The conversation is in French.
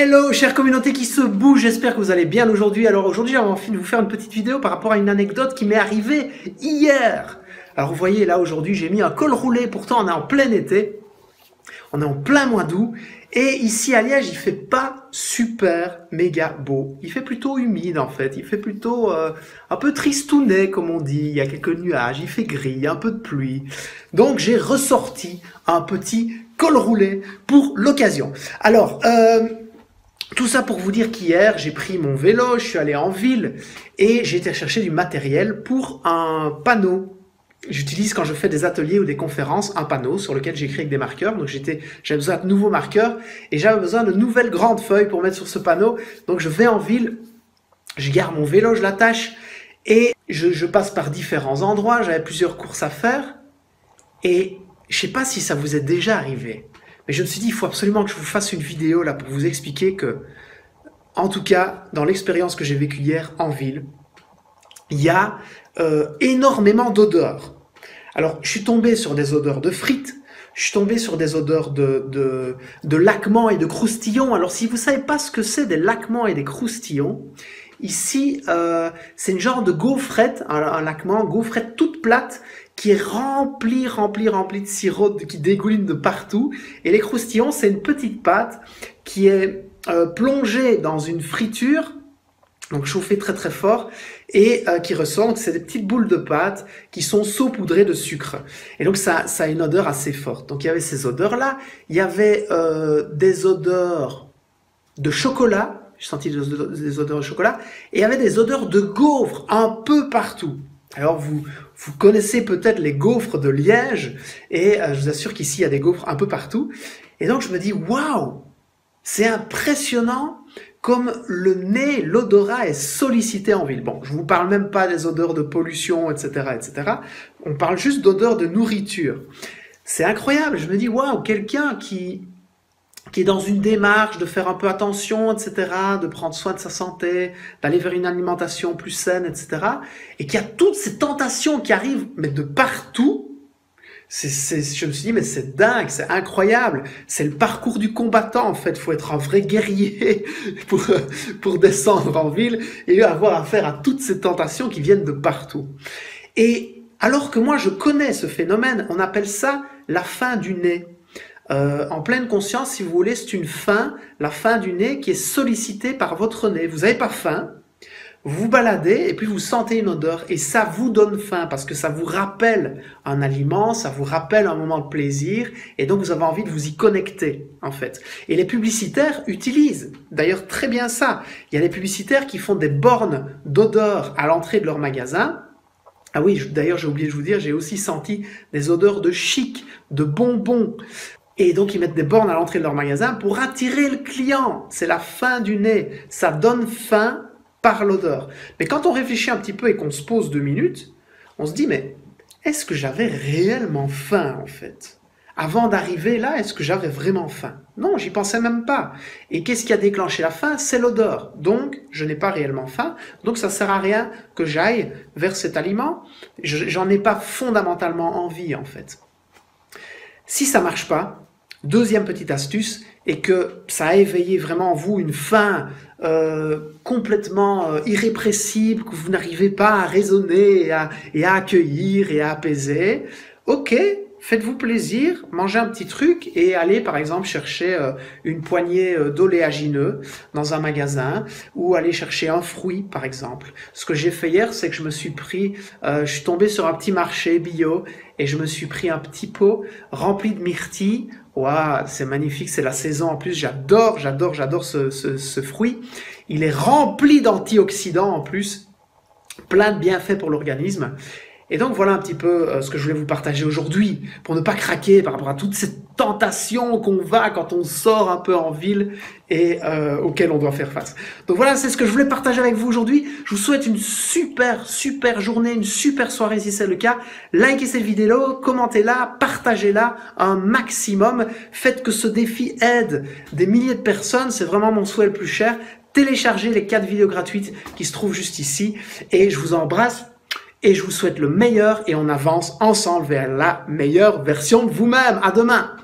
Hello chère communauté qui se bouge, j'espère que vous allez bien aujourd'hui. Alors aujourd'hui j'ai envie de vous faire une petite vidéo par rapport à une anecdote qui m'est arrivée hier. Alors vous voyez là aujourd'hui j'ai mis un col roulé, pourtant on est en plein été, on est en plein mois d'août. Et ici à Liège il fait pas super méga beau, il fait plutôt humide en fait, il fait plutôt un peu tristounet comme on dit, il y a quelques nuages, il fait gris, il y a un peu de pluie. Donc j'ai ressorti un petit col roulé pour l'occasion. Alors tout ça pour vous dire qu'hier, j'ai pris mon vélo, je suis allé en ville et j'ai été chercher du matériel pour un panneau. J'utilise quand je fais des ateliers ou des conférences un panneau sur lequel j'écris avec des marqueurs. Donc j'avais besoin de nouveaux marqueurs et j'avais besoin de nouvelles grandes feuilles pour mettre sur ce panneau. Donc je vais en ville, je gare mon vélo, je l'attache et je passe par différents endroits. J'avais plusieurs courses à faire et je sais pas si ça vous est déjà arrivé. Mais je me suis dit, il faut absolument que je vous fasse une vidéo là pour vous expliquer que, en tout cas, dans l'expérience que j'ai vécue hier en ville, il y a énormément d'odeurs. Alors, je suis tombé sur des odeurs de frites, je suis tombé sur des odeurs de laquements et de croustillons. Alors, si vous ne savez pas ce que c'est des laquements et des croustillons, ici, c'est une genre de gaufrette, un laquement, gaufrette toute plate, qui est rempli de sirop qui dégouline de partout. Et les croustillons, c'est une petite pâte qui est plongée dans une friture, donc chauffée très très fort, et qui ressort. C'est des petites boules de pâte qui sont saupoudrées de sucre. Et donc ça a une odeur assez forte. Donc il y avait ces odeurs-là. Il y avait des odeurs de chocolat. J'ai senti des odeurs de chocolat. Et il y avait des odeurs de gaufres un peu partout. Alors vous connaissez peut-être les gaufres de Liège et je vous assure qu'ici il y a des gaufres un peu partout. Et donc je me dis waouh, c'est impressionnant comme le nez, l'odorat est sollicité en ville. Bon, je vous parle même pas des odeurs de pollution, etc., etc. On parle juste d'odeurs de nourriture. C'est incroyable. Je me dis waouh, quelqu'un qui est dans une démarche de faire un peu attention, etc., de prendre soin de sa santé, d'aller vers une alimentation plus saine, etc., et qui a toutes ces tentations qui arrivent, mais de partout, je me suis dit, mais c'est dingue, c'est incroyable, c'est le parcours du combattant, en fait, il faut être un vrai guerrier pour descendre en ville et avoir affaire à toutes ces tentations qui viennent de partout. Et alors que moi, je connais ce phénomène, on appelle ça la faim du nez. En pleine conscience, si vous voulez, c'est une faim, la faim du nez qui est sollicitée par votre nez. Vous n'avez pas faim, vous vous baladez et puis vous sentez une odeur et ça vous donne faim parce que ça vous rappelle un aliment, ça vous rappelle un moment de plaisir et donc vous avez envie de vous y connecter en fait. Et les publicitaires utilisent d'ailleurs très bien ça. Il y a des publicitaires qui font des bornes d'odeur à l'entrée de leur magasin. Ah oui, d'ailleurs j'ai oublié de vous dire, j'ai aussi senti des odeurs de chic, de bonbons. Et donc, ils mettent des bornes à l'entrée de leur magasin pour attirer le client. C'est la faim du nez. Ça donne faim par l'odeur. Mais quand on réfléchit un petit peu et qu'on se pose 2 minutes, on se dit, mais est-ce que j'avais réellement faim, en fait? Avant d'arriver là, est-ce que j'avais vraiment faim? Non, j'y pensais même pas. Et qu'est-ce qui a déclenché la faim? C'est l'odeur. Donc, je n'ai pas réellement faim. Donc, ça sert à rien que j'aille vers cet aliment. J'en ai pas fondamentalement envie, en fait. Si ça marche pas, deuxième petite astuce, et que ça a éveillé vraiment en vous une faim complètement irrépressible, que vous n'arrivez pas à raisonner et à accueillir et à apaiser, ok, faites-vous plaisir, mangez un petit truc et allez par exemple chercher une poignée d'oléagineux dans un magasin ou aller chercher un fruit par exemple. Ce que j'ai fait hier, c'est que je suis tombé sur un petit marché bio et je me suis pris un petit pot rempli de myrtilles. Waouh, c'est magnifique, c'est la saison en plus, j'adore ce fruit. Il est rempli d'antioxydants en plus, plein de bienfaits pour l'organisme. Et donc voilà un petit peu ce que je voulais vous partager aujourd'hui, pour ne pas craquer par rapport à toutes ces tentations qu'on va quand on sort un peu en ville et auxquelles on doit faire face. Donc voilà, c'est ce que je voulais partager avec vous aujourd'hui. Je vous souhaite une super journée, une super soirée si c'est le cas. Likez cette vidéo, commentez-la, partagez-la un maximum. Faites que ce défi aide des milliers de personnes, c'est vraiment mon souhait le plus cher. Téléchargez les 4 vidéos gratuites qui se trouvent juste ici et je vous embrasse. Et je vous souhaite le meilleur et on avance ensemble vers la meilleure version de vous-même. À demain!